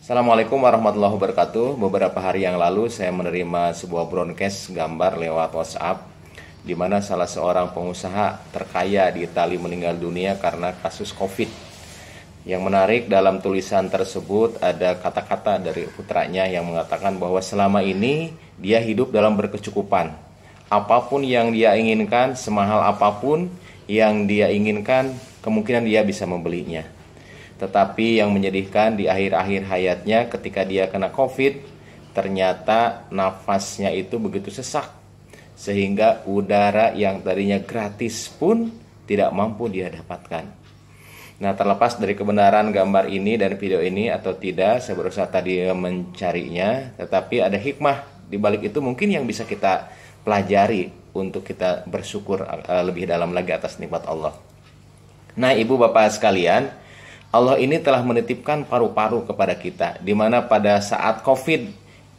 Assalamualaikum warahmatullahi wabarakatuh. Beberapa hari yang lalu saya menerima sebuah broadcast gambar lewat WhatsApp di mana salah seorang pengusaha terkaya di Italia meninggal dunia karena kasus COVID. Yang menarik dalam tulisan tersebut ada kata-kata dari putranya yang mengatakan bahwa selama ini dia hidup dalam berkecukupan. Apapun yang dia inginkan, semahal apapun yang dia inginkan, kemungkinan dia bisa membelinya. Tetapi yang menyedihkan di akhir-akhir hayatnya ketika dia kena COVID, ternyata nafasnya itu begitu sesak sehingga udara yang tadinya gratis pun tidak mampu dia dapatkan. Nah, terlepas dari kebenaran gambar ini dan video ini atau tidak, saya berusaha tadi mencarinya, tetapi ada hikmah di balik itu mungkin yang bisa kita pelajari untuk kita bersyukur lebih dalam lagi atas nikmat Allah. Nah, ibu bapak sekalian, Allah ini telah menitipkan paru-paru kepada kita, di mana pada saat COVID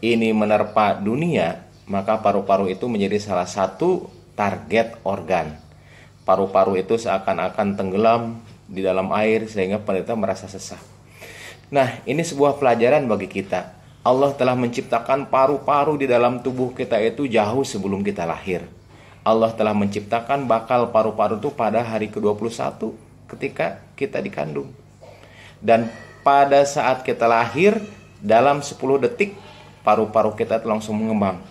ini menerpa dunia, maka paru-paru itu menjadi salah satu target organ. Paru-paru itu seakan-akan tenggelam di dalam air sehingga penderita merasa sesak. Nah, ini sebuah pelajaran bagi kita. Allah telah menciptakan paru-paru di dalam tubuh kita itu jauh sebelum kita lahir. Allah telah menciptakan bakal paru-paru itu pada hari ke-21 ketika kita dikandung. Dan pada saat kita lahir, dalam 10 detik paru-paru kita itu langsung mengembang.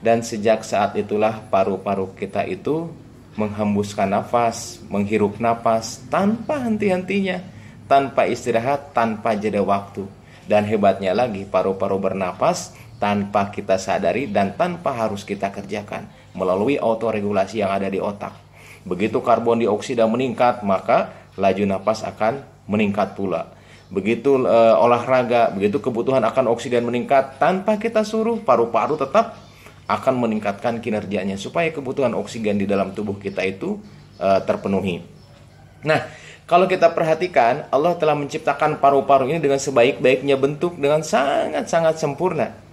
Dan sejak saat itulah paru-paru kita itu menghembuskan nafas, menghirup nafas tanpa henti-hentinya, tanpa istirahat, tanpa jeda waktu. Dan hebatnya lagi, paru-paru bernapas tanpa kita sadari dan tanpa harus kita kerjakan melalui autoregulasi yang ada di otak. Begitu karbon dioksida meningkat, maka laju nafas akan meningkat pula. Begitu olahraga, begitu kebutuhan akan oksigen meningkat, tanpa kita suruh, paru-paru tetap akan meningkatkan kinerjanya supaya kebutuhan oksigen di dalam tubuh kita itu terpenuhi. Nah, kalau kita perhatikan, Allah telah menciptakan paru-paru ini dengan sebaik-baiknya bentuk, dengan sangat-sangat sempurna.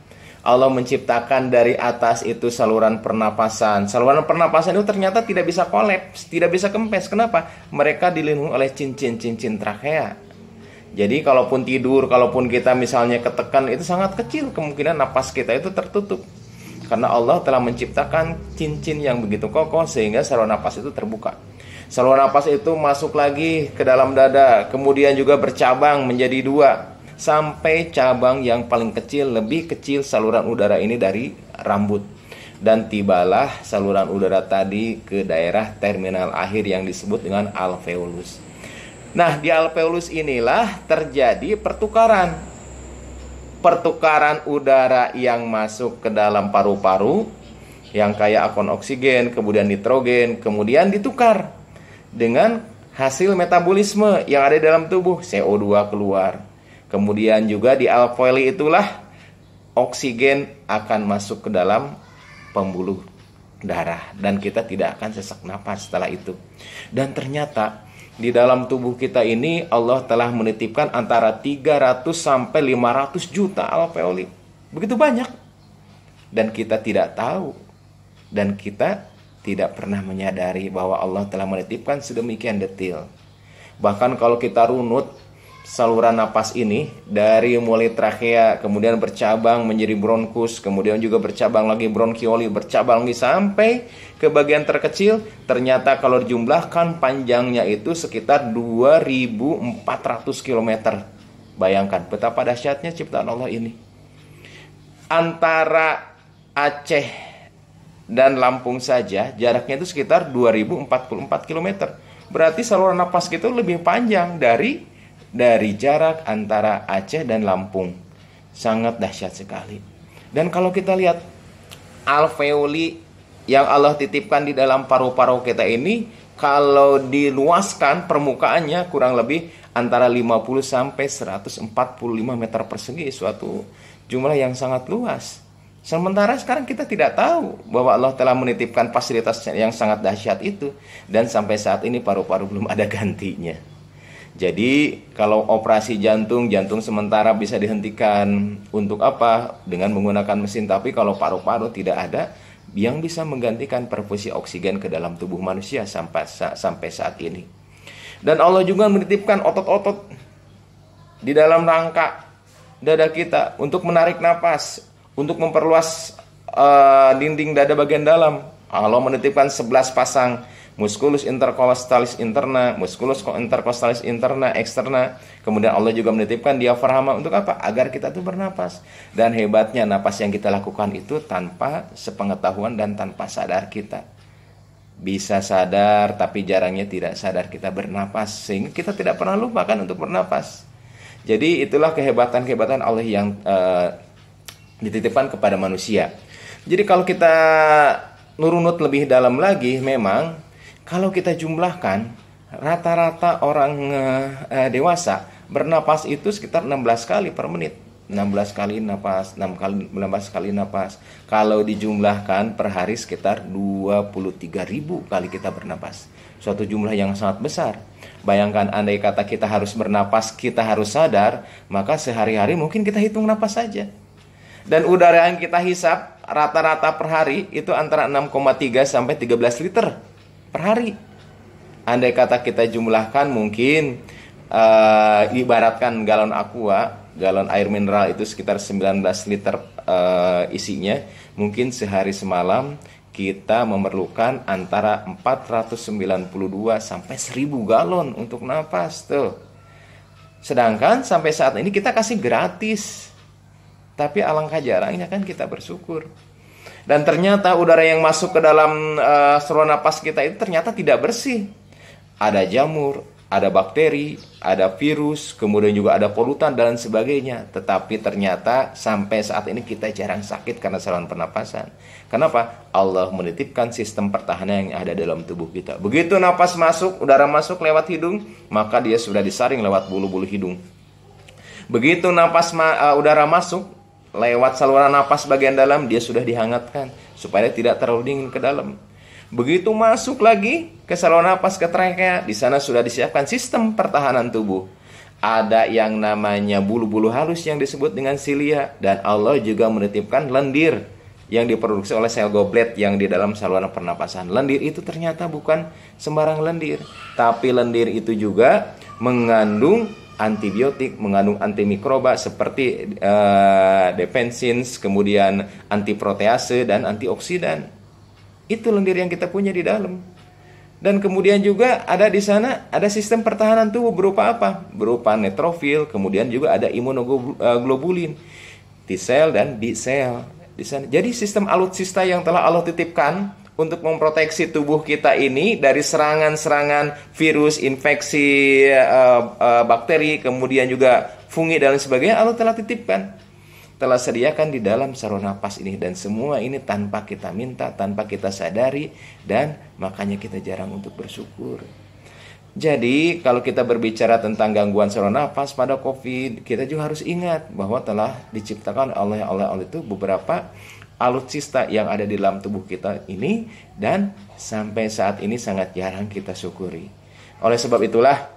Allah menciptakan dari atas itu saluran pernapasan. Saluran pernapasan itu ternyata tidak bisa kolaps, tidak bisa kempes. Kenapa? Mereka dilindungi oleh cincin-cincin trakea. Jadi kalaupun tidur, kalaupun kita misalnya ketekan, itu sangat kecil kemungkinan napas kita itu tertutup. Karena Allah telah menciptakan cincin yang begitu kokoh sehingga saluran napas itu terbuka. Saluran napas itu masuk lagi ke dalam dada, kemudian juga bercabang menjadi 2. Sampai cabang yang paling kecil, lebih kecil saluran udara ini dari rambut. Dan tibalah saluran udara tadi ke daerah terminal akhir yang disebut dengan alveolus. Nah, di alveolus inilah terjadi pertukaran. Pertukaran udara yang masuk ke dalam paru-paru, yang kaya akan oksigen, kemudian nitrogen, kemudian ditukar dengan hasil metabolisme yang ada di dalam tubuh, CO2 keluar. Kemudian juga di alveoli itulah oksigen akan masuk ke dalam pembuluh darah dan kita tidak akan sesak napas setelah itu. Dan ternyata di dalam tubuh kita ini Allah telah menitipkan antara 300 sampai 500 juta alveoli. Begitu banyak. Dan kita tidak tahu dan kita tidak pernah menyadari bahwa Allah telah menitipkan sedemikian detail. Bahkan kalau kita runut saluran napas ini dari mulai trakea, kemudian bercabang menjadi bronkus, kemudian juga bercabang lagi bronkioli, bercabang lagi sampai ke bagian terkecil. Ternyata kalau dijumlahkan panjangnya itu sekitar 2400 km. Bayangkan betapa dahsyatnya ciptaan Allah ini. Antara Aceh dan Lampung saja jaraknya itu sekitar 2044 km. Berarti saluran napas kita lebih panjang dari jarak antara Aceh dan Lampung. Sangat dahsyat sekali. Dan kalau kita lihat alveoli yang Allah titipkan di dalam paru-paru kita ini, kalau diluaskan permukaannya kurang lebih antara 50 sampai 145 meter persegi, suatu jumlah yang sangat luas. Sementara sekarang kita tidak tahu bahwa Allah telah menitipkan fasilitas yang sangat dahsyat itu, dan sampai saat ini paru-paru belum ada gantinya. Jadi kalau operasi jantung sementara bisa dihentikan untuk apa? Dengan menggunakan mesin. Tapi kalau paru-paru tidak ada yang bisa menggantikan perfusi oksigen ke dalam tubuh manusia sampai saat ini. Dan Allah juga menitipkan otot-otot di dalam rangka dada kita untuk menarik napas, untuk memperluas dinding dada bagian dalam. Allah menitipkan 11 pasang musculus intercostalis interna, musculus intercostalis interna, externa. Kemudian Allah juga menitipkan diafragma untuk apa? Agar kita tuh bernapas. Dan hebatnya napas yang kita lakukan itu tanpa sepengetahuan dan tanpa sadar kita. Bisa sadar tapi jarangnya tidak sadar kita bernapas, sehingga kita tidak pernah lupakan untuk bernapas. Jadi itulah kehebatan-kehebatan Allah yang dititipkan kepada manusia. Jadi kalau kita nurunut lebih dalam lagi, memang kalau kita jumlahkan rata-rata orang dewasa bernapas itu sekitar 16 kali per menit. 16 kali napas, 16 kali napas. Kalau dijumlahkan per hari sekitar 23.000 kali kita bernapas. Suatu jumlah yang sangat besar. Bayangkan andai kata kita harus bernapas, kita harus sadar, maka sehari-hari mungkin kita hitung napas saja. Dan udara yang kita hisap rata-rata per hari itu antara 6,3 sampai 13 liter per hari. Andai kata kita jumlahkan mungkin ibaratkan galon aqua, galon air mineral itu sekitar 19 liter isinya. Mungkin sehari semalam kita memerlukan antara 492 sampai 1000 galon untuk napas tuh. Sedangkan sampai saat ini kita kasih gratis. Tapi alangkah jarangnya kan kita bersyukur. Dan ternyata udara yang masuk ke dalam saluran napas kita itu ternyata tidak bersih. Ada jamur, ada bakteri, ada virus, kemudian juga ada polutan dan sebagainya. Tetapi ternyata sampai saat ini kita jarang sakit karena saluran pernapasan. Kenapa? Allah menitipkan sistem pertahanan yang ada dalam tubuh kita. Begitu napas masuk, udara masuk lewat hidung, maka dia sudah disaring lewat bulu-bulu hidung. Begitu udara masuk lewat saluran napas bagian dalam, dia sudah dihangatkan supaya tidak terlalu dingin ke dalam. Begitu masuk lagi ke saluran napas ke trakea, di sana sudah disiapkan sistem pertahanan tubuh. Ada yang namanya bulu-bulu halus yang disebut dengan silia, dan Allah juga menitipkan lendir yang diproduksi oleh sel goblet yang di dalam saluran pernapasan. Lendir itu ternyata bukan sembarang lendir, tapi lendir itu juga mengandung antibiotik, mengandung antimikroba seperti defensins, kemudian antiprotease dan antioksidan. Itu lendir yang kita punya di dalam. Dan kemudian juga ada di sana ada sistem pertahanan tubuh berupa apa? Berupa neutrofil, kemudian juga ada imunoglobulin, T sel dan B sel di sana. Jadi sistem alutsista yang telah Allah titipkan untuk memproteksi tubuh kita ini dari serangan-serangan virus, infeksi, bakteri, kemudian juga fungi dan sebagainya, Allah telah titipkan, telah sediakan di dalam saluran napas ini. Dan semua ini tanpa kita minta, tanpa kita sadari, dan makanya kita jarang untuk bersyukur. Jadi kalau kita berbicara tentang gangguan saluran napas pada COVID, kita juga harus ingat bahwa telah diciptakan oleh Allah itu beberapa alutsista yang ada di dalam tubuh kita ini, dan sampai saat ini sangat jarang kita syukuri. Oleh sebab itulah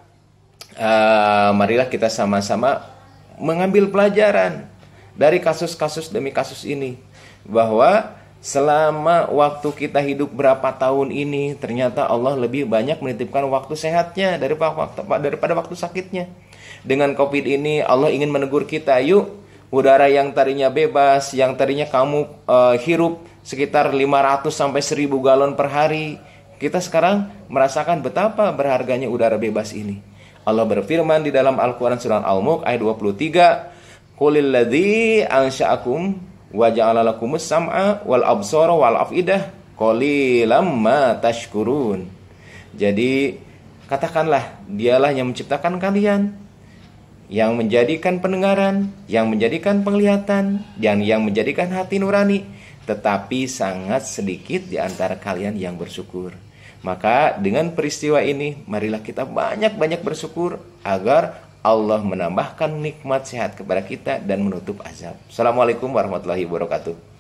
marilah kita sama-sama mengambil pelajaran dari kasus-kasus demi kasus ini, bahwa selama waktu kita hidup berapa tahun ini ternyata Allah lebih banyak menitipkan waktu sehatnya daripada waktu sakitnya. Dengan COVID ini Allah ingin menegur kita, yuk, udara yang tadinya bebas, yang tadinya kamu hirup sekitar 500 sampai 1000 galon per hari, kita sekarang merasakan betapa berharganya udara bebas ini. Allah berfirman di dalam Al-Quran surah Al-Mulk ayat 23, Qulil ladzi ansha'akum wa ja'ala lakumus sam'a wal absara wal afidah qalilam ma tashkurun. Jadi katakanlah, dialah yang menciptakan kalian, yang menjadikan pendengaran, yang menjadikan penglihatan, dan yang menjadikan hati nurani. Tetapi sangat sedikit di antara kalian yang bersyukur. Maka dengan peristiwa ini, marilah kita banyak-banyak bersyukur agar Allah menambahkan nikmat sehat kepada kita dan menutup azab. Assalamualaikum warahmatullahi wabarakatuh.